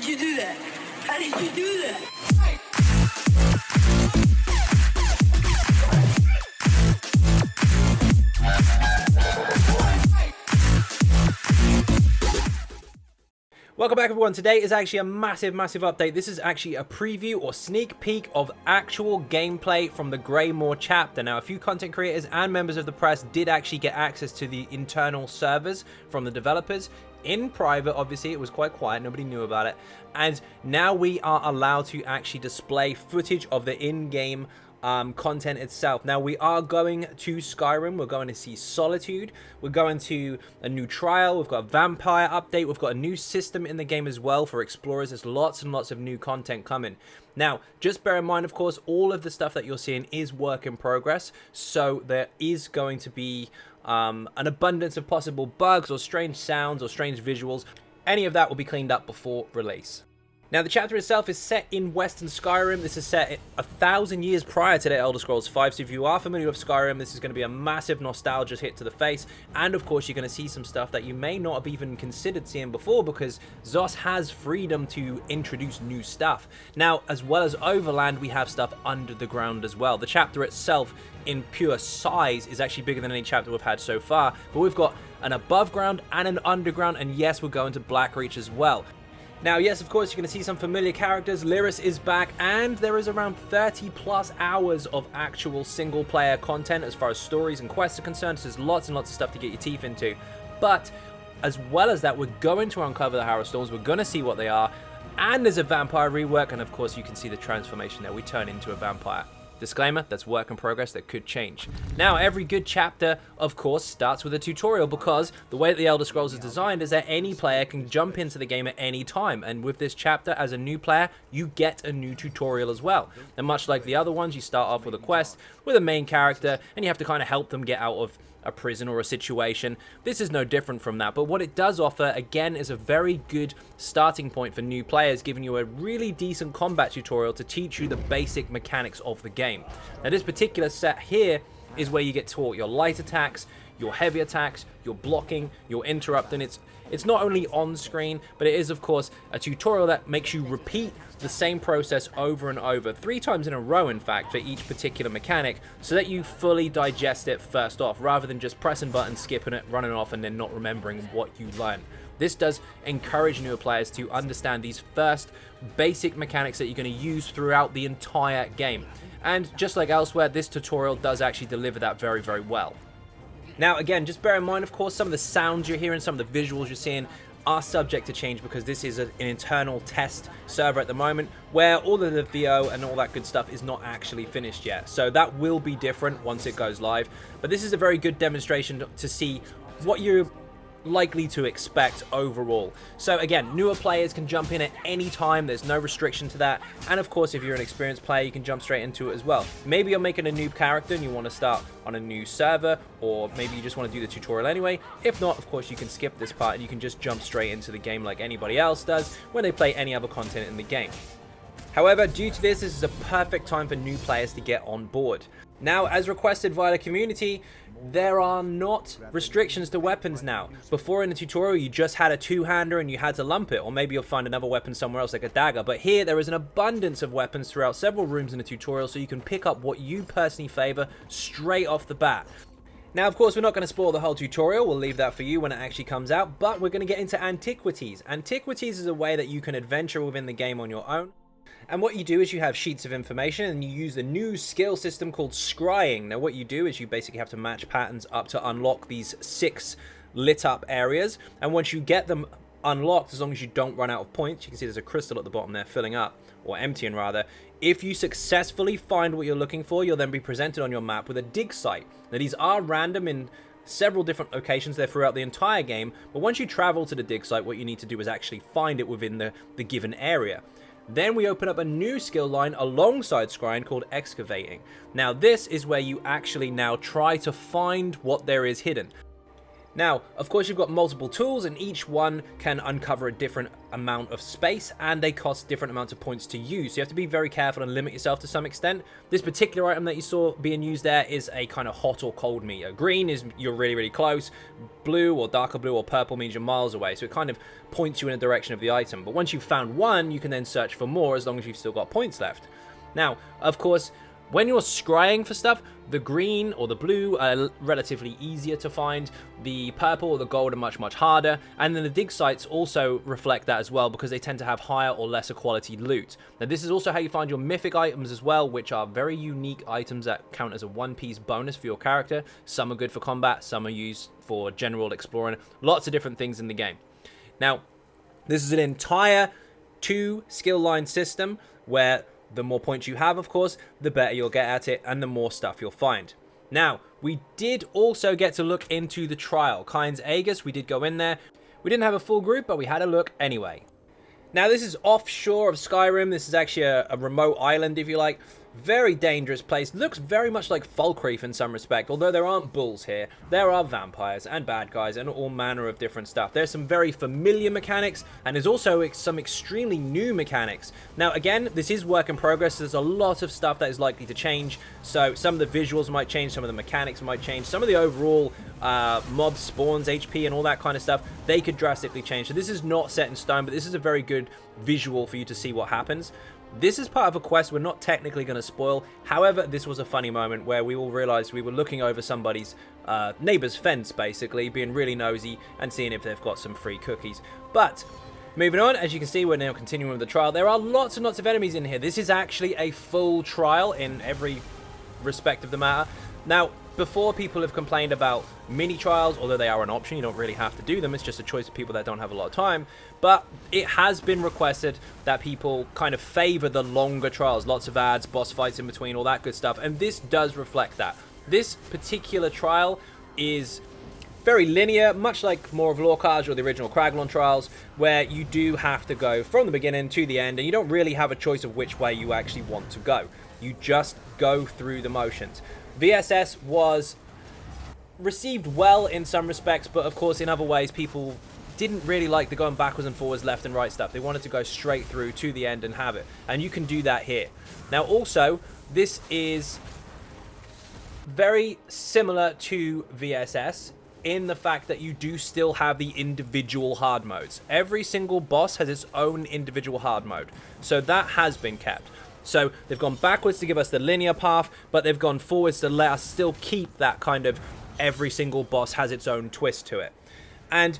you do that? How did you do that? Welcome back everyone. Today is actually a massive update. This is actually a preview or sneak peek of actual gameplay from the Greymoor chapter. Now, a few content creators and members of the press did actually get access to the internal servers from the developers in private. Obviously, it was quite quiet, nobody knew about it, and now we are allowed to actually display footage of the in-game content itself. Now, we are going to Skyrim, we're going to see Solitude, we're going to a new trial, we've got a vampire update, we've got a new system in the game as well for explorers. There's lots and lots of new content coming. Now, just bear in mind, of course, all of the stuff that you're seeing is work in progress, so there is going to be an abundance of possible bugs or strange sounds or strange visuals. Any of that will be cleaned up before release. Now, the chapter itself is set in Western Skyrim. This is set 1,000 years prior to the Elder Scrolls V, so if you are familiar with Skyrim, this is going to be a massive nostalgia hit to the face, and of course, you're going to see some stuff that you may not have even considered seeing before, because ZOS has freedom to introduce new stuff. Now, as well as overland, we have stuff under the ground as well. The chapter itself, in pure size, is actually bigger than any chapter we've had so far, but we've got an above ground and an underground, and yes, we're going to Blackreach as well. Now, yes, of course, you're going to see some familiar characters. Lyris is back, and there is around 30 plus hours of actual single player content as far as stories and quests are concerned. So there's lots and lots of stuff to get your teeth into. But as well as that, we're going to uncover the Harrowstorms. We're going to see what they are. And there's a vampire rework, and of course, you can see the transformation there. We turn into a vampire. Disclaimer, that's work in progress, that could change. Now, every good chapter, of course, starts with a tutorial, because the way that the Elder Scrolls is designed is that any player can jump into the game at any time. And with this chapter, as a new player, you get a new tutorial as well. And much like the other ones, you start off with a quest with a main character, and you have to kind of help them get out of a prison or a situation. This is no different from that, but what it does offer, again, is a very good starting point for new players, giving you a really decent combat tutorial to teach you the basic mechanics of the game. Now, this particular set here is where you get taught your light attacks, your heavy attacks, your blocking, your interrupt, and it's not only on screen, but it is, of course, a tutorial that makes you repeat the same process over and over, 3 times in a row, in fact, for each particular mechanic, so that you fully digest it first off, rather than just pressing buttons, skipping it, running off, and then not remembering what you learned. This does encourage newer players to understand these first basic mechanics that you're going to use throughout the entire game. And just like elsewhere, this tutorial does actually deliver that very, very well. Now, again, just bear in mind, of course, some of the sounds you're hearing, some of the visuals you're seeing are subject to change, because this is an internal test server at the moment where all of the VO and all that good stuff is not actually finished yet. So that will be different once it goes live. But this is a very good demonstration to see what you're likely to expect overall. So again, newer players can jump in at any time. There's no restriction to that. And of course, if you're an experienced player, you can jump straight into it as well. Maybe you're making a noob character and you want to start on a new server, or maybe you just want to do the tutorial anyway. If not, of course, you can skip this part and you can just jump straight into the game like anybody else does when they play any other content in the game. However, due to this is a perfect time for new players to get on board. Now, as requested via the community, there are not restrictions to weapons now. Before in the tutorial, you just had a two-hander and you had to lump it, or maybe you'll find another weapon somewhere else like a dagger. But here, there is an abundance of weapons throughout several rooms in the tutorial, so you can pick up what you personally favor straight off the bat. Now, of course, we're not going to spoil the whole tutorial. We'll leave that for you when it actually comes out, but we're going to get into Antiquities. Antiquities is a way that you can adventure within the game on your own. And what you do is you have sheets of information and you use the new skill system called scrying. Now, what you do is you basically have to match patterns up to unlock these 6 lit up areas. And once you get them unlocked, as long as you don't run out of points, you can see there's a crystal at the bottom there filling up, or emptying rather. If you successfully find what you're looking for, you'll then be presented on your map with a dig site. Now, these are random in several different locations there throughout the entire game, but once you travel to the dig site, what you need to do is actually find it within the given area. Then we open up a new skill line alongside scrying called excavating. Now, this is where you actually now try to find what there is hidden. Now, of course, you've got multiple tools, and each one can uncover a different amount of space, and they cost different amounts of points to use. So you have to be very careful and limit yourself to some extent. This particular item that you saw being used there is a kind of hot or cold meter. Green is you're really, really close. Blue or darker blue or purple means you're miles away. So it kind of points you in a direction of the item. But once you've found one, you can then search for more as long as you've still got points left. Now, of course, when you're scrying for stuff, the green or the blue are relatively easier to find. The purple or the gold are much, much harder. And then the dig sites also reflect that as well, because they tend to have higher or lesser quality loot. Now, this is also how you find your mythic items as well, which are very unique items that count as a one-piece bonus for your character. Some are good for combat, some are used for general exploring. Lots of different things in the game. Now, this is an entire 2 skill line system where the more points you have, of course, the better you'll get at it, and the more stuff you'll find. Now, we did also get to look into the trial. Kyne's Aegis, we did go in there. We didn't have a full group, but we had a look anyway. Now, this is offshore of Skyrim. This is actually a remote island, if you like. Very dangerous place. Looks very much like Falkreath in some respect. Although there aren't bulls here, there are vampires and bad guys and all manner of different stuff. There's some very familiar mechanics, and there's also some extremely new mechanics. Now, again, this is work in progress. There's a lot of stuff that is likely to change. So some of the visuals might change, some of the mechanics might change, some of the overall mob spawns, HP, and all that kind of stuff, they could drastically change. So this is not set in stone, but this is a very good visual for you to see what happens. This is part of a quest we're not technically going to spoil. However, this was a funny moment where we all realized we were looking over somebody's neighbor's fence, basically, being really nosy and seeing if they've got some free cookies. But moving on, as you can see, we're now continuing with the trial. There are lots and lots of enemies in here. This is actually a full trial in every respect of the matter. Now, before, people have complained about mini trials, although they are an option. You don't really have to do them. It's just a choice of people that don't have a lot of time. But it has been requested that people kind of favor the longer trials. Lots of ads, boss fights in between, all that good stuff. And this does reflect that. This particular trial is very linear, much like more of Lorcage or the original Craglon trials, where you do have to go from the beginning to the end, and you don't really have a choice of which way you actually want to go. You just go through the motions. VSS was received well in some respects, but of course in other ways people didn't really like the going backwards and forwards, left and right stuff. They wanted to go straight through to the end and have it, and you can do that here. Now also, this is very similar to VSS in the fact that you do still have the individual hard modes. Every single boss has its own individual hard mode, so that has been kept. So they've gone backwards to give us the linear path, but they've gone forwards to let us still keep that kind of every single boss has its own twist to it. And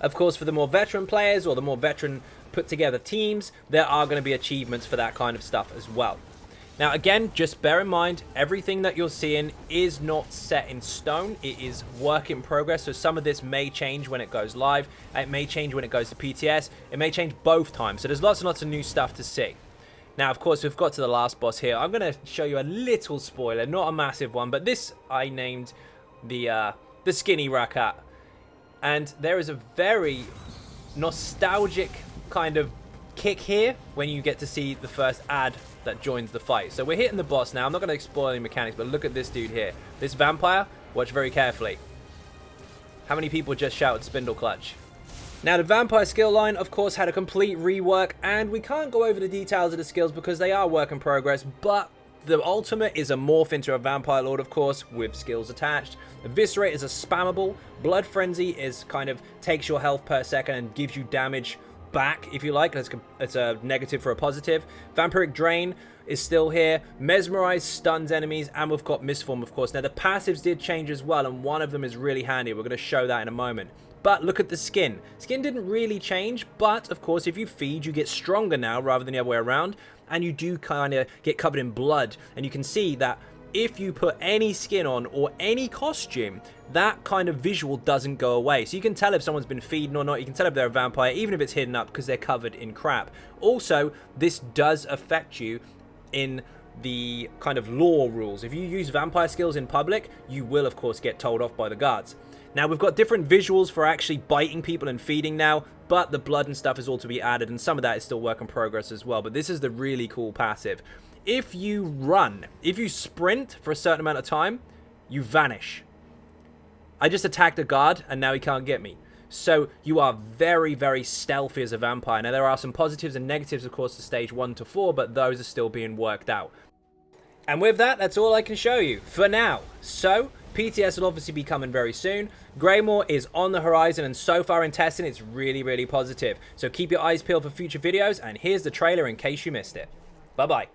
of course, for the more veteran players or the more veteran put together teams, there are going to be achievements for that kind of stuff as well. Now again, just bear in mind, everything that you're seeing is not set in stone. It is work in progress, so some of this may change when it goes live. It may change when it goes to PTS. It may change both times, so there's lots and lots of new stuff to see. Now, of course, we've got to the last boss here. I'm going to show you a little spoiler, not a massive one, but this I named the Skinny Rakat. And there is a very nostalgic kind of kick here when you get to see the first ad that joins the fight. So we're hitting the boss now. I'm not going to explore any mechanics, but look at this dude here. This vampire, watch very carefully. How many people just shouted Spindle Clutch? Now, the vampire skill line, of course, had a complete rework, and we can't go over the details of the skills because they are work in progress, but the ultimate is a morph into a vampire lord, of course, with skills attached. Eviscerate is a spammable. Blood Frenzy is kind of takes your health per second and gives you damage back, if you like. It's a negative for a positive. Vampiric Drain is still here. Mesmerize stuns enemies, and we've got Misform, of course. Now, the passives did change as well, and one of them is really handy. We're going to show that in a moment. But look at the skin. Skin didn't really change, but of course if you feed, you get stronger now rather than the other way around, and you do kind of get covered in blood. And you can see that if you put any skin on or any costume, that kind of visual doesn't go away. So you can tell if someone's been feeding or not. You can tell if they're a vampire, even if it's hidden up, because they're covered in crap. Also, this does affect you in the kind of lore rules. If you use vampire skills in public, you will of course get told off by the guards. Now, we've got different visuals for actually biting people and feeding now, but the blood and stuff is all to be added, and some of that is still work in progress as well. But this is the really cool passive. If you run, if you sprint for a certain amount of time, you vanish. I just attacked a guard, and now he can't get me. So you are very, very stealthy as a vampire. Now, there are some positives and negatives, of course, to stage 1 to 4, but those are still being worked out. And with that, that's all I can show you for now. So, PTS will obviously be coming very soon. Greymoor is on the horizon, and so far in testing, it's really, really positive. So keep your eyes peeled for future videos, and here's the trailer in case you missed it. Bye-bye.